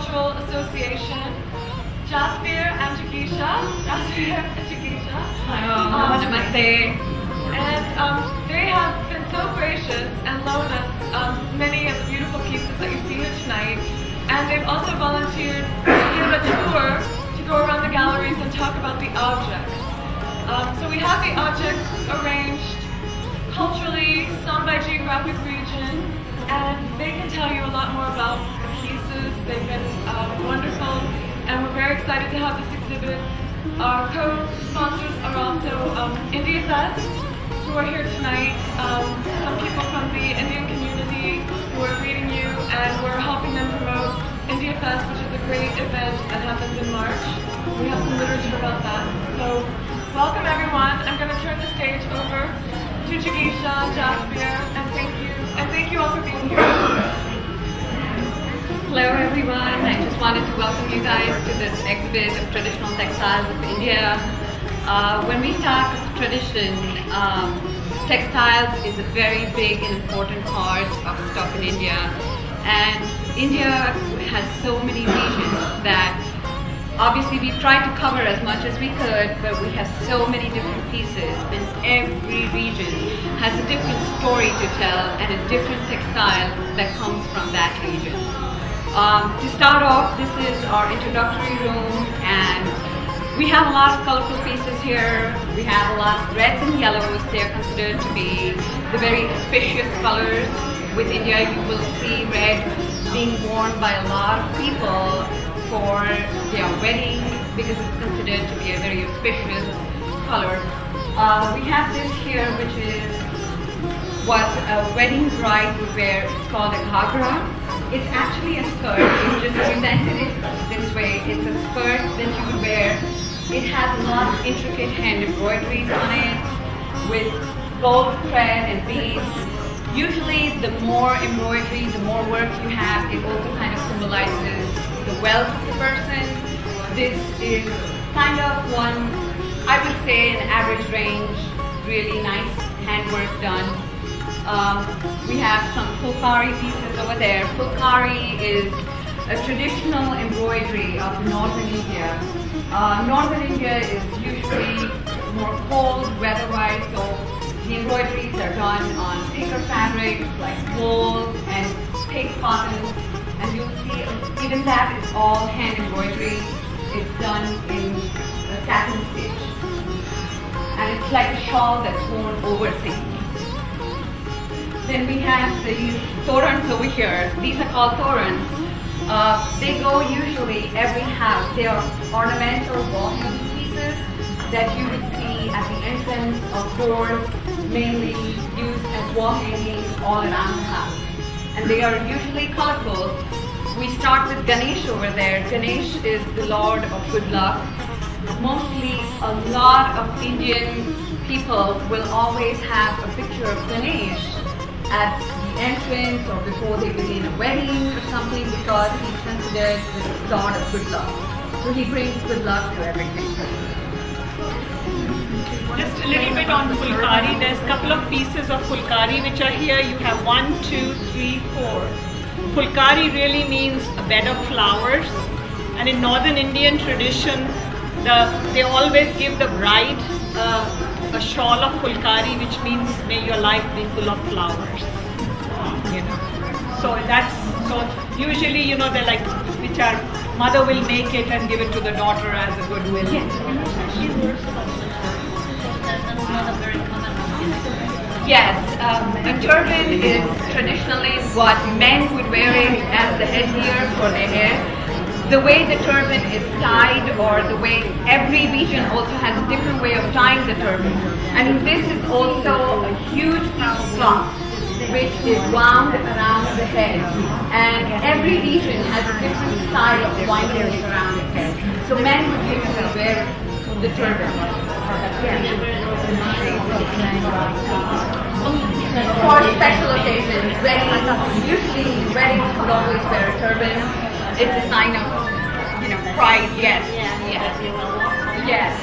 Cultural Association, Jaspir and Jagisha. Namaste. And they have been so gracious and loaned us many of the beautiful pieces that you see here tonight. And they've also volunteered to give a tour to go around the galleries and talk about the objects. So we have the objects arranged culturally, some by geographic region, and they can tell you a lot more about the pieces. They've been wonderful, and we're very excited to have this exhibit. Our co-sponsors are also India Fest, who are here tonight, some people from the Indian community who are greeting you, and we're helping them promote India Fest, which is a great event that happens in March. We have some literature about that. So welcome everyone. I'm going to turn the stage over to Jagisha, Jaspir, and thank you all for being here. Hello everyone, I just wanted to welcome you guys to this exhibit of traditional textiles of India. When we talk of tradition, textiles is a very big and important part of stuff in India. And India has so many regions that obviously we've tried to cover as much as we could, but we have so many different pieces, and every region has a different story to tell and a different textile that comes from that region. To start off, this is our introductory room, and we have a lot of colorful pieces here. We have a lot of reds and yellows. They are considered to be the very auspicious colors. With India, you will see red being worn by a lot of people for their wedding because it's considered to be a very auspicious color. We have this here, which is what a wedding bride would wear. It's called a ghagra. It's actually a skirt. We just presented it this way. It's a skirt that you would wear. It has a lot of intricate hand embroideries on it with gold thread and beads. Usually the more embroidery, the more work you have, it also kind of symbolizes the wealth of the person. This is kind of one, I would say, an average range, really nice handwork done. We have some fulkari pieces over there. Fulkari is a traditional embroidery of northern India. Northern India is usually more cold weather-wise, so the embroideries are done on thicker fabrics like wool and pig cottons, and you'll see even that is all hand embroidery. It's done in a satin stitch, and it's like a shawl that's worn over things. Then we have these torans over here. These are called torans. They go usually every house. They are ornamental wall-hanging pieces that you would see at the entrance of doors, mainly used as wall hangings all around the house. And they are usually colorful. We start with Ganesh over there. Ganesh is the lord of good luck. Mostly a lot of Indian people will always have a picture of Ganesh at the entrance or before they begin a wedding or something, because he's considered the god of good luck. So he brings good luck to everything. Just a little bit on fulkari. There's a couple of pieces of fulkari which are here. You have 1, 2, 3, 4. Fulkari really means a bed of flowers, and in northern Indian tradition, they always give the bride a shawl of fulkari, which means may your life be full of flowers. So usually they're like, which our mother will make it and give it to the daughter as a goodwill. Yes. Yes, a turban is traditionally what men would wear it as the headgear for their hair. The way the turban is tied, or the way every region also has a different way of tying the turban. I mean, this is also a huge piece of cloth which is wound around the head, and every region has a different style of winding it around its head. So men would usually wear the turban. For special occasions, usually weddings would always wear a turban. It's a sign of, pride. Yes. Yes.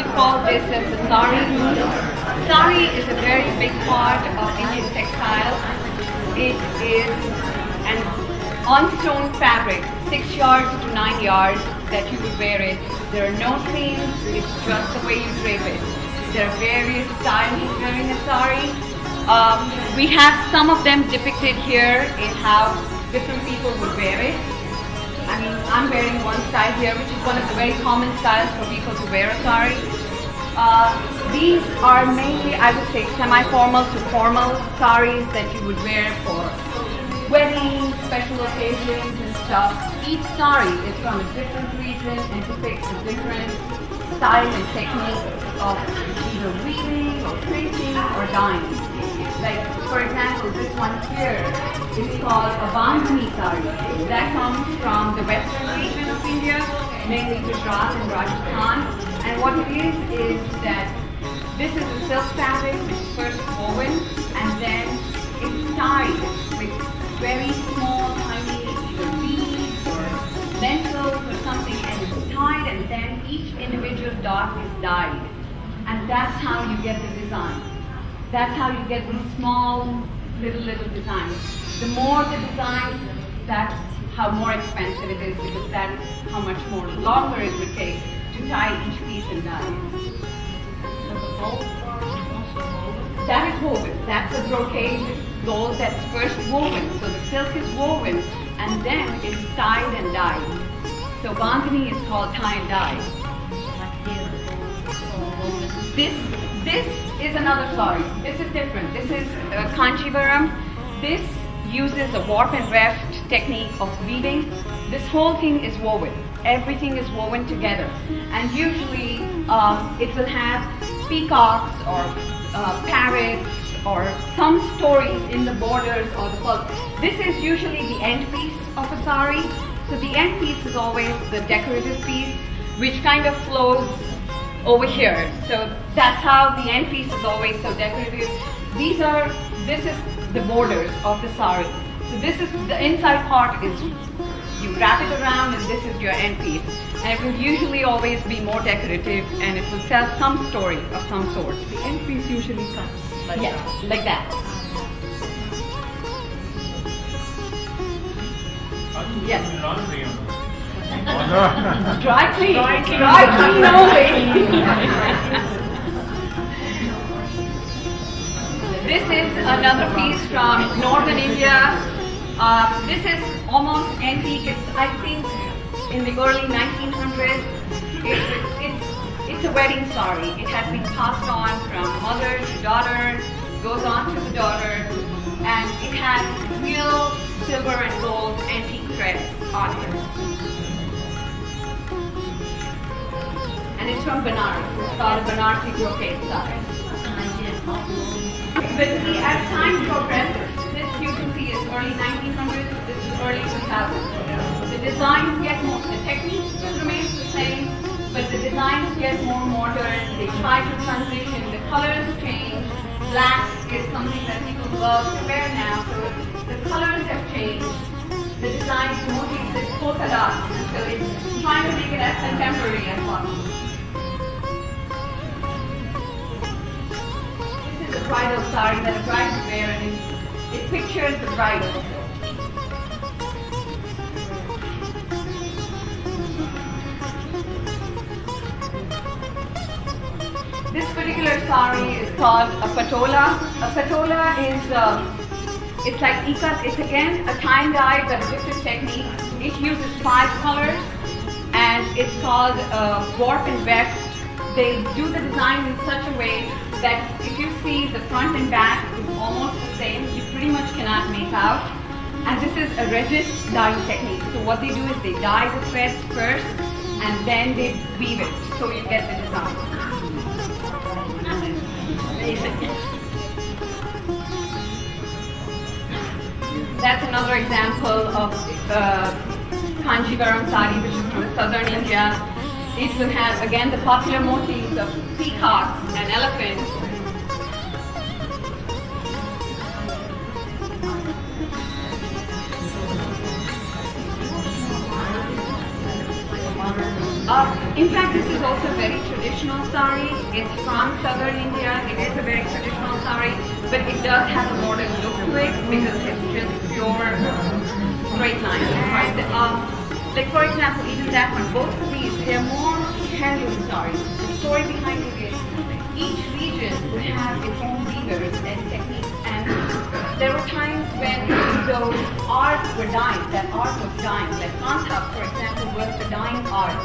we call this as the sari room. Sari is a very big part of Indian textiles. It is an on-stone fabric, 6 yards to 9 yards that you would wear it. There are no seams, it's just the way you drape it. There are various styles of wearing a sari. We have some of them depicted here in how different people would wear it. I mean, I'm wearing one style here, which is one of the very common styles for people to wear a sari. These are mainly, I would say, semi-formal to formal saris that you would wear for weddings, special occasions and stuff. Each sari is from a different region and depicts a different style and technique of either weaving or printing or dyeing. Like, for example, this one here is called a Bandhani sari. That comes from the western region of India, mainly Gujarat and Rajasthan. And what it is that this is a silk fabric which is first woven and then it's tied with very small, tiny either beads or lentils or something, and it's tied, and then each individual dot is dyed. And that's how you get the design. That's how you get these small, little designs. The more the design, that's how more expensive it is, because that's how much more longer it would take to tie each piece and dye it. That is woven. That's a brocade gold that's first woven. So the silk is woven and then it's tied and dyed. So Bandhani is called tie and dye. This is another sari. This is different. This is Kanchivaram. This uses a warp and weft technique of weaving. This whole thing is woven. Everything is woven together. And usually it will have peacocks or parrots or some stories in the borders or the bulk. This is usually the end piece of a sari. So the end piece is always the decorative piece, which kind of flows over here. So that's how the end piece is always so decorative. This is the borders of the sari. So this is the inside part is you wrap it around and this is your end piece. And it will usually always be more decorative and it will tell some story of some sort. The end piece usually comes like that. Like that. Yes. Dry clean. Dry clean only. This is another piece from northern India. This is almost antique. It's, I think, in the early 1900s. It's a wedding sari. It has been passed on from mother to daughter, goes on to the daughter, and it has real silver and gold antique threads on it. And it's from Benares. It's called a Banarsi brocade sari. But see, as time progresses, this you can see is early 1900s, this is early 2000s. The designs get more, the technique still remains the same, but the designs get more modern, they try to transition, the colors change. Black is something that people love to wear now, so the colors have changed. The designs, the motifs, the polka dots, so it's trying to make it as contemporary as possible. This is a bridal sari that a bride would wear, and it pictures the bride also. This particular sari is called a patola. A patola is, it's like ikat. It's again a tie and dye, but a different technique. It uses 5 colors, and it's called warp and weft. They do the design in such a way that if you see the front and back is almost the same, you pretty much cannot make out. And this is a resist dyeing technique. So what they do is they dye the threads first, and then they weave it, so you get the design. That's another example of Kanchivaram sari, which is from southern India. It will have again the popular motifs of peacocks and elephants. In fact, this is also a very traditional sari. It's from southern India. It is a very traditional sari, but it does have a modern look to it because it's just pure straight lines. Right? Like for example, even that one, both of these, they're more handloom saris. The story behind it is each region would have its own weavers and techniques, and there were times when those art were dying, that art was dying. Like Kanthak, for example, was the dying art.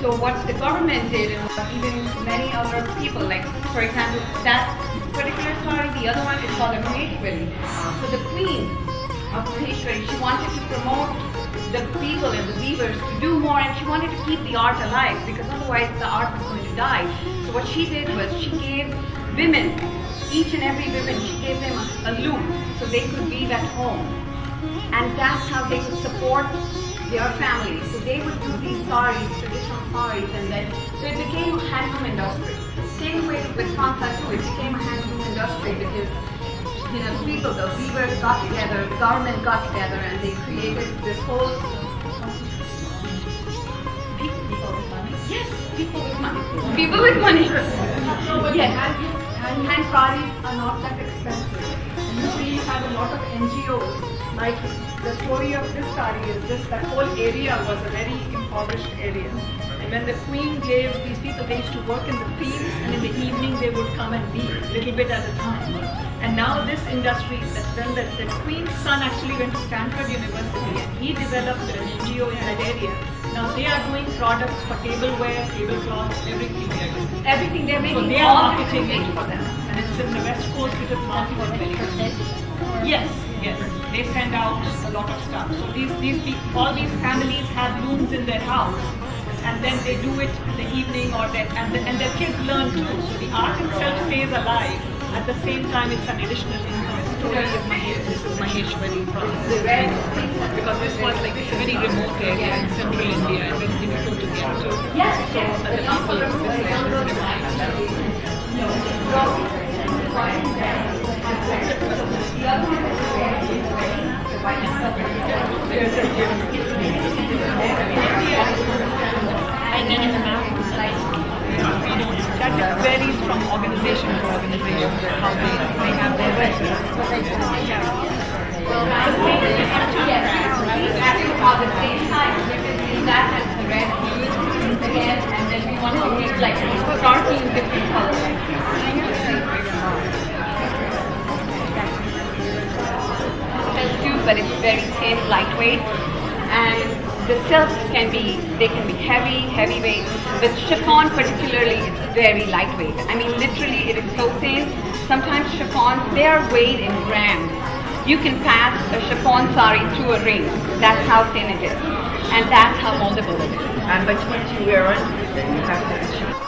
So what the government did, and what even many other people, like for example, that particular sari, the other one is called a Maheshwari. So the queen of Maheshwari, she wanted to promote the people and the weavers to do more, and she wanted to keep the art alive because otherwise the art was going to die. So what she did was she gave women, each and every woman, she gave them a loom so they could weave at home, and that's how they could support their families. So they would do these saris, traditional saris, and then so it became a handloom industry. Same way with Kansa too, it became a handloom industry because people, the weavers got together, the government got together, and they created this whole people with money. Yes, people with money. People with money. Yes. Hand saris are not that expensive. And usually you have a lot of NGOs. Like the story of this sari is this: that whole area was a very impoverished area. And when the queen gave these people, they used to work in the fields, and in the evening they would come and weave a little bit at a time. And now this industry, then the queen's son actually went to Stanford University, and he developed an NGO in that area. Now they are doing products for tableware, tablecloths, everything they are doing. Everything they're making, So they all are the marketing things it for them. And it's in the West Coast, it is marketed very well. Yes, yes. They send out a lot of stuff. So these people, all these families have looms in their house, and then they do it in the evening, or and their kids learn too. So the art itself stays alive. At the same time, it's an additional income. Story is this is Maheshwari from because this was like it's a very remote area in central India and very difficult to get to. Yes, So the people of this that varies from organization to organization how they have their records. At the same time, you can see that as the red blue again, and then we want to make like sparkling different colors. But it's very thin, lightweight, and the silks can be heavyweight, but chiffon particularly is very lightweight. I mean, literally, it is so thin. Sometimes chiffons, they are weighed in grams. You can pass a chiffon sari through a ring. That's how thin it is, and that's how moldable it is. And but once you wear onto it, then you have to achieve.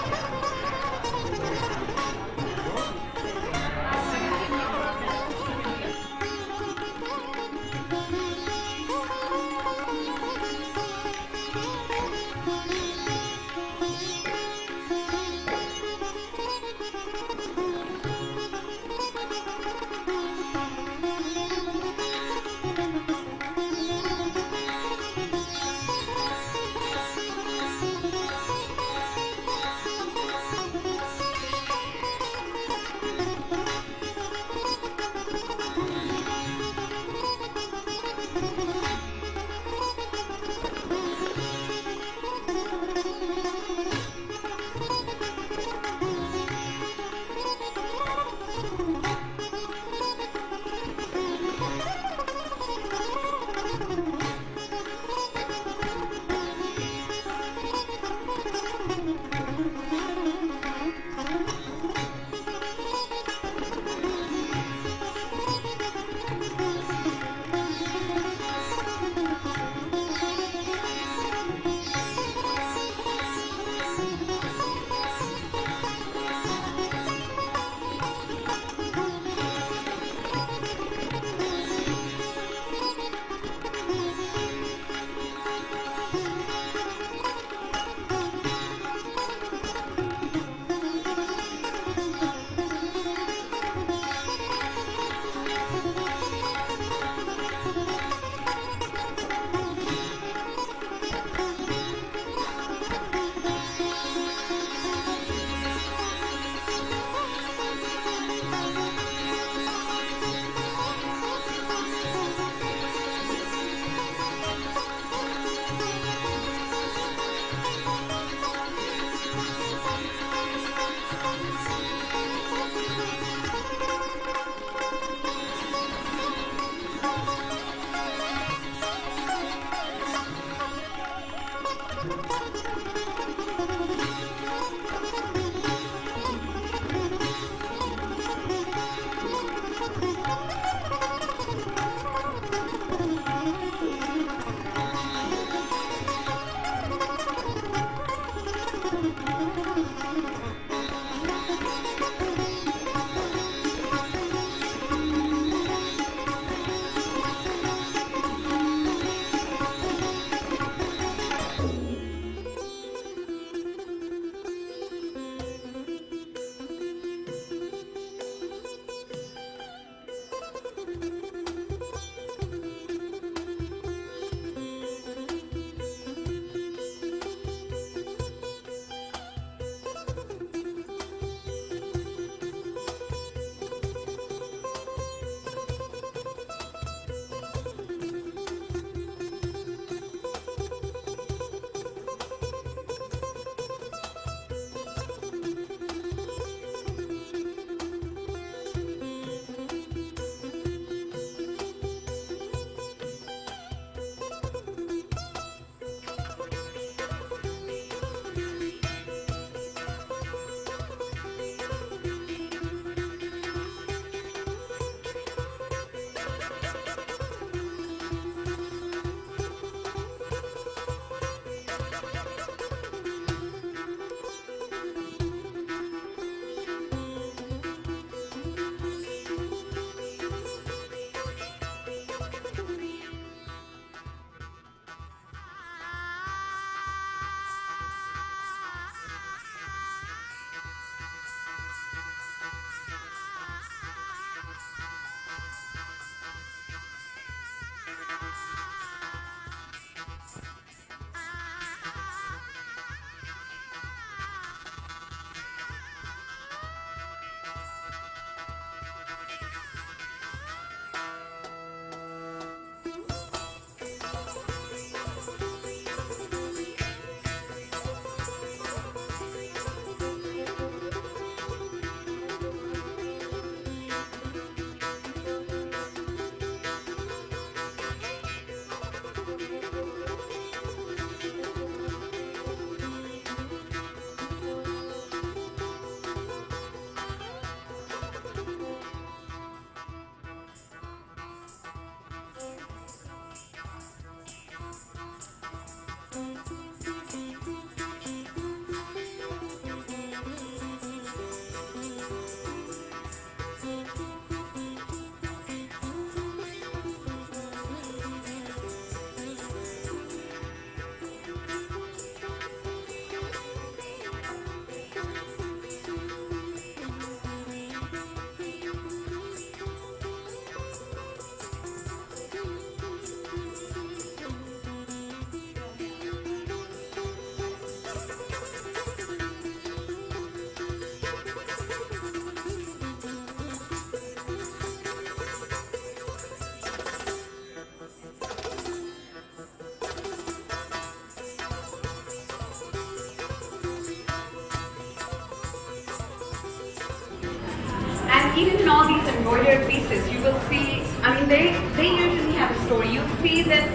even in all these embroidered pieces, you will see, I mean, they usually have a story. You'll see that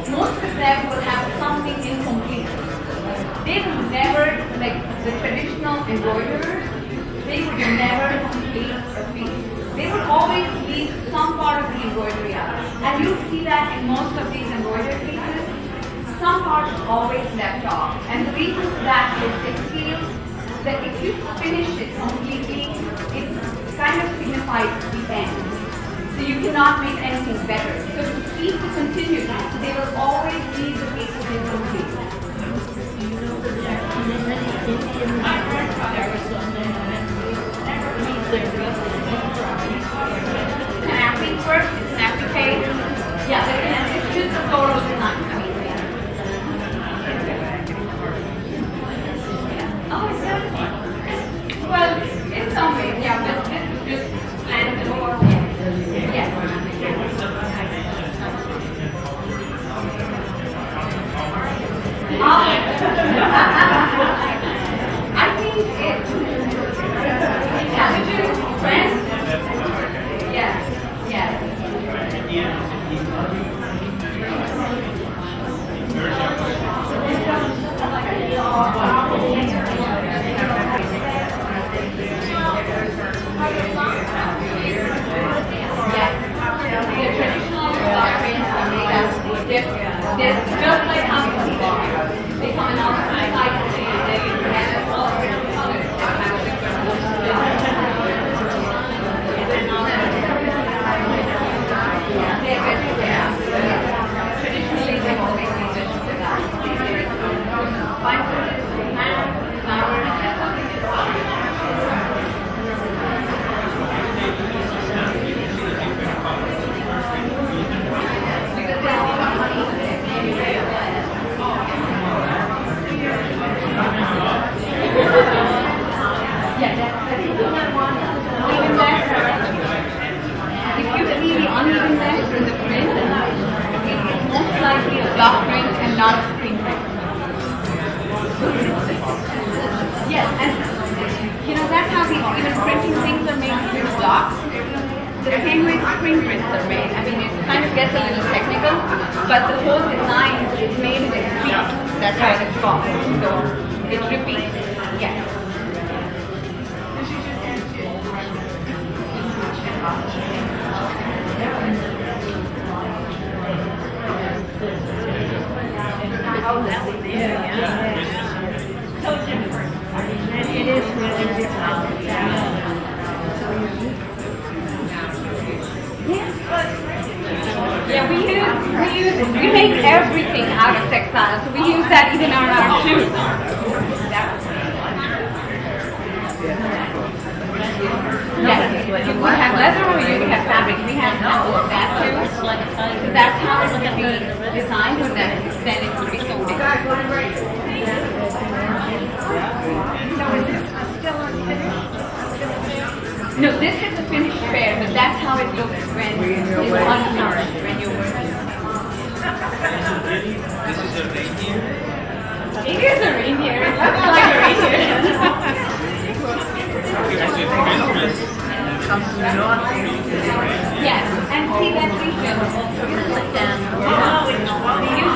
most of them will have something incomplete. They will never, like the traditional embroiderers, they would never complete a piece. They would always leave some part of the embroidery out. And you'll see that in most of these embroidered pieces, some part is always left off. And the reason for that is they feel that if you finish it completely, it kind of signifies the end. So you cannot make anything better. So to keep the continuity, they will always leave the pieces incomplete. Snapping first, snappy page. Yeah, it's just a photo design. I mean, oh, is that? Well, in some ways, yeah, but this is just plans and all. Yes. I think it's intelligent, friends. Yes, yes. The traditional garments are made out of they're just like how you see them. They come in all different sizes. They have all different colors. They have different looks. They're vegetarian. Traditionally, they've always been vegetarian. Spices, plants, flowers, that's all they do. If you see the unevenness in the print, it is most likely a block print and not a screen print. Yes, and you know that's how these even printing things are made with blocks. The same way screen prints are made. I mean, it kind of gets a little technical, but the whole design is made in a repeat. That's how it's called. So it repeats. Yes. So different. It is really different. Yeah, we make everything out of textiles. So we use that even on our shoes. Yes, you could have leather or you could have fabric. We have some of that too. So that's how it would be designed, and then it would be sold. So is this still unfinished? No, this is a finished pair, but that's how it looks when it's unnourished, when you're working. This is a reindeer. It is a reindeer. It looks like a reindeer. Comes from the north. Yes, and see that region. They use